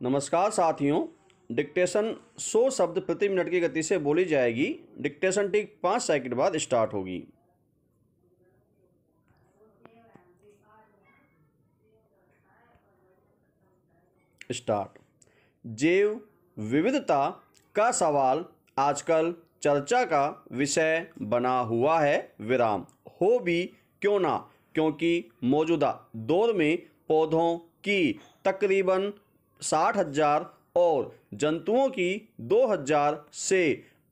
नमस्कार साथियों। डिक्टेशन 100 शब्द प्रति मिनट की गति से बोली जाएगी। डिक्टेशन ठीक 5 सेकंड बाद स्टार्ट होगी। स्टार्ट। जैव विविधता का सवाल आजकल चर्चा का विषय बना हुआ है। विराम। हो भी क्यों ना, क्योंकि मौजूदा दौर में पौधों की तकरीबन 60,000 और जंतुओं की 2,000 से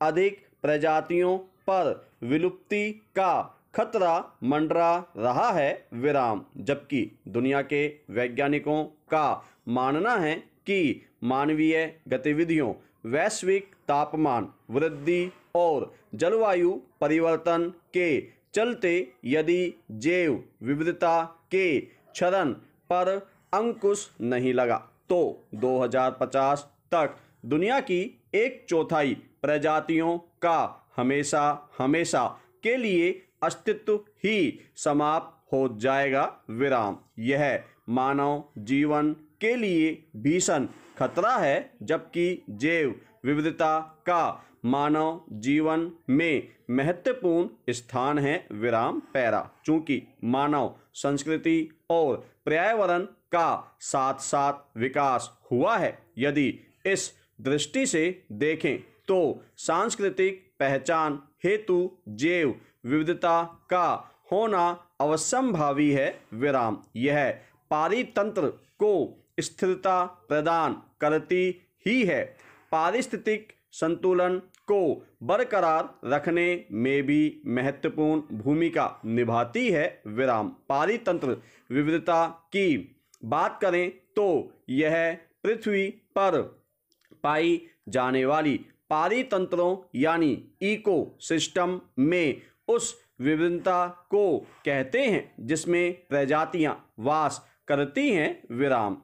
अधिक प्रजातियों पर विलुप्ति का खतरा मंडरा रहा है। विराम। जबकि दुनिया के वैज्ञानिकों का मानना है कि मानवीय गतिविधियों, वैश्विक तापमान वृद्धि और जलवायु परिवर्तन के चलते यदि जैव विविधता के क्षरण पर अंकुश नहीं लगा तो 2050 तक दुनिया की 1/4 प्रजातियों का हमेशा के लिए अस्तित्व ही समाप्त हो जाएगा। विराम। यह मानव जीवन के लिए भीषण खतरा है, जबकि जैव विविधता का मानव जीवन में महत्वपूर्ण स्थान है। विराम। पैरा। चूंकि मानव संस्कृति और पर्यावरण का साथ साथ विकास हुआ है, यदि इस दृष्टि से देखें तो सांस्कृतिक पहचान हेतु जैव विविधता का होना अवश्यंभावी है। विराम। यह पारितंत्र को स्थिरता प्रदान करती ही है, पारिस्थितिक संतुलन को बरकरार रखने में भी महत्वपूर्ण भूमिका निभाती है। विराम। पारितंत्र विविधता की बात करें तो यह पृथ्वी पर पाई जाने वाली पारितंत्रों यानी इको सिस्टम में उस विभिन्नता को कहते हैं जिसमें प्रजातियां वास करती हैं। विराम।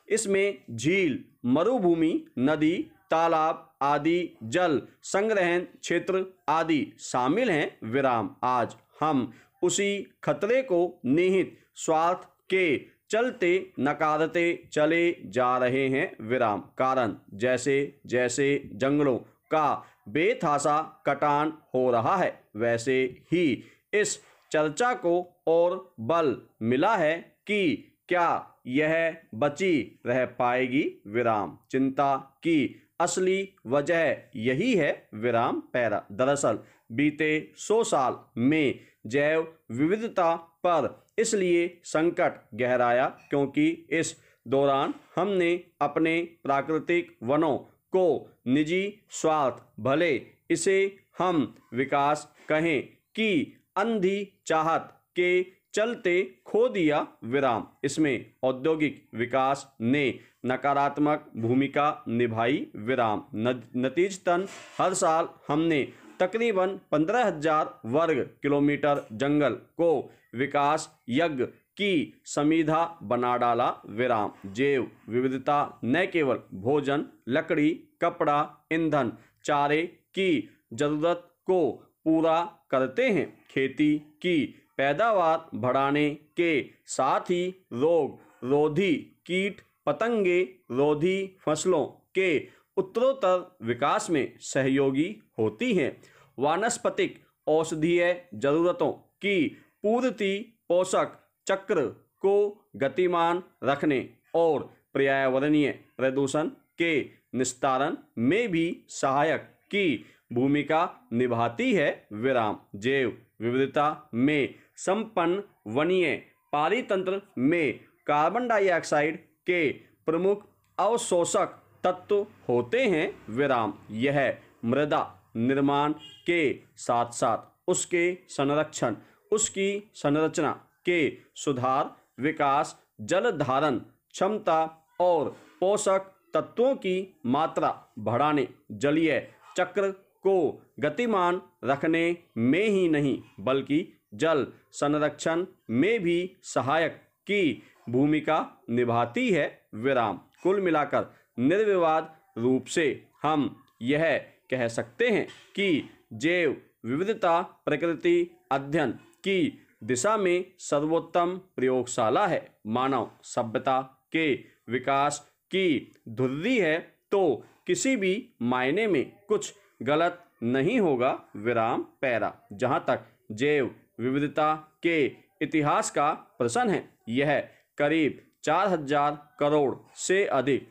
इसमें झील, मरुभूमि, नदी, तालाब आदि जल संग्रहण क्षेत्र आदि शामिल हैं। विराम। आज हम उसी खतरे को निहित स्वार्थ के चलते नकारते चले जा रहे हैं। विराम। कारण जैसे जैसे जंगलों का बेतहाशा कटान हो रहा है, वैसे ही इस चर्चा को और बल मिला है कि क्या यह बची रह पाएगी। विराम। चिंता की असली वजह यही है। विराम। पैरा। दरअसल बीते 100 साल में जैव विविधता पर इसलिए संकट गहराया क्योंकि इस दौरान हमने अपने प्राकृतिक वनों को निजी स्वार्थ, भले इसे हम विकास कहें, कि अंधी चाहत के चलते खो दिया। विराम। इसमें औद्योगिक विकास ने नकारात्मक भूमिका निभाई। विराम। नतीजतन हर साल हमने तकरीबन 15,000 वर्ग किलोमीटर जंगल को विकास यज्ञ की समीधा बना डाला। विराम। जैव विविधता न केवल भोजन, लकड़ी, कपड़ा, ईंधन, चारे की जरूरत को पूरा करते हैं, खेती की पैदावार बढ़ाने के साथ ही रोग रोधी, कीट पतंगे रोधी फसलों के उत्तरोत्तर विकास में सहयोगी होती हैं, वानस्पतिक औषधीय जरूरतों की पूर्ति, पोषक चक्र को गतिमान रखने और पर्यावरणीय प्रदूषण के निस्तारण में भी सहायक की भूमिका निभाती है। विराम। जैव विविधता में संपन्न वनीय पारितंत्र में कार्बन डाइऑक्साइड के प्रमुख अवशोषक तत्व होते हैं। विराम। यह मृदा निर्माण के साथ साथ उसके संरक्षण, उसकी संरचना के सुधार, विकास, जल धारण क्षमता और पोषक तत्वों की मात्रा बढ़ाने, जलीय चक्र को गतिमान रखने में ही नहीं बल्कि जल संरक्षण में भी सहायक की भूमिका निभाती है। विराम। कुल मिलाकर निर्विवाद रूप से हम यह कह सकते हैं कि जैव विविधता प्रकृति अध्ययन की दिशा में सर्वोत्तम प्रयोगशाला है। मानव सभ्यता के विकास की धुर्री है तो किसी भी मायने में कुछ गलत नहीं होगा, विराम पैरा। जहाँ तक जैव विविधता के इतिहास का प्रश्न है, यह करीब 4000 करोड़ से अधिक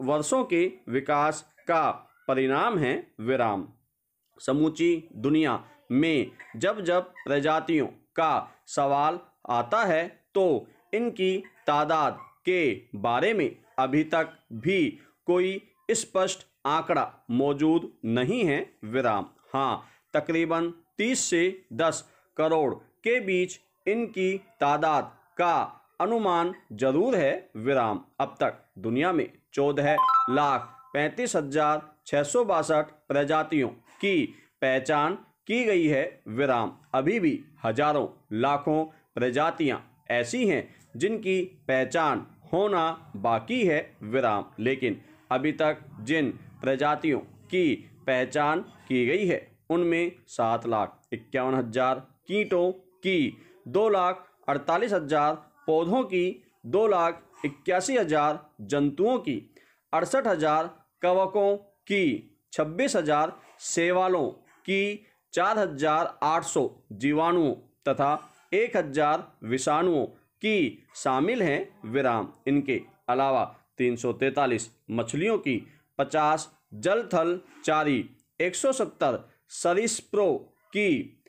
वर्षों के विकास का परिणाम है, विराम। समूची दुनिया में जब जब प्रजातियों का सवाल आता है तो इनकी तादाद के बारे में अभी तक भी कोई स्पष्ट आंकड़ा मौजूद नहीं है, विराम। हाँ, तकरीबन 30 से 10 करोड़ के बीच इनकी तादाद का अनुमान जरूर है, विराम। अब तक दुनिया में 14,35,662 प्रजातियों की पहचान की गई है, विराम। अभी भी हजारों लाखों प्रजातियां ऐसी हैं जिनकी पहचान होना बाकी है, विराम। लेकिन अभी तक जिन प्रजातियों की पहचान की गई है उनमें 7,51,000 कीटों की, 2,48,000 पौधों की, 2,81,000 जंतुओं की, 68,000 कवकों की, 26,000 शैवालों की, 4,800 जीवाणुओं तथा 1,000 विषाणुओं की शामिल हैं, विराम। इनके अलावा 343 मछलियों की, 50 जल थल चारी, 170 सरीसृपों की,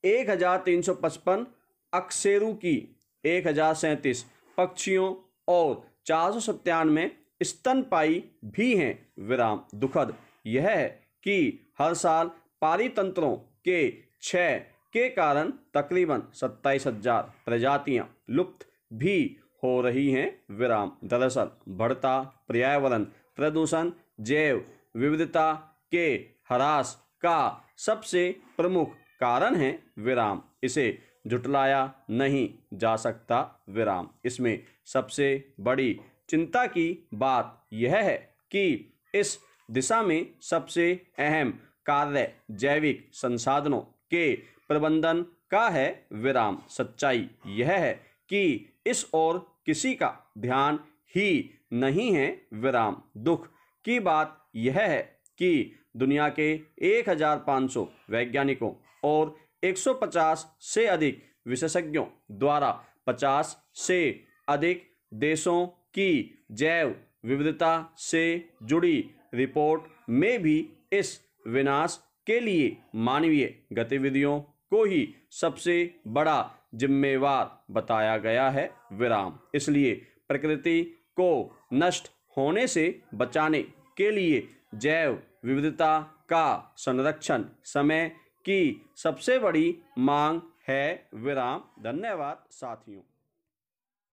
1,355 अकशेरुओं की, 1,037 पक्षियों और 497 स्तनपायी भी हैं, विराम। दुखद यह है कि हर साल पारितंत्रों के क्षय के कारण तकरीबन 27,000 प्रजातियां लुप्त भी हो रही हैं, विराम। दरअसल बढ़ता पर्यावरण प्रदूषण जैव विविधता के ह्रास का सबसे प्रमुख कारण है, विराम। इसे झुटलाया नहीं जा सकता, विराम। इसमें सबसे बड़ी चिंता की बात यह है कि इस दिशा में सबसे अहम कार्य जैविक संसाधनों के प्रबंधन का है, विराम। सच्चाई यह है कि इस ओर किसी का ध्यान ही नहीं है, विराम। दुख की बात यह है कि दुनिया के 1,500 वैज्ञानिकों और 150 से अधिक विशेषज्ञों द्वारा 50 से अधिक देशों की जैव विविधता से जुड़ी रिपोर्ट में भी इस विनाश के लिए मानवीय गतिविधियों को ही सबसे बड़ा जिम्मेवार बताया गया है, विराम। इसलिए प्रकृति को नष्ट होने से बचाने के लिए जैव विविधता का संरक्षण समय की सबसे बड़ी मांग है, विराम। धन्यवाद साथियों।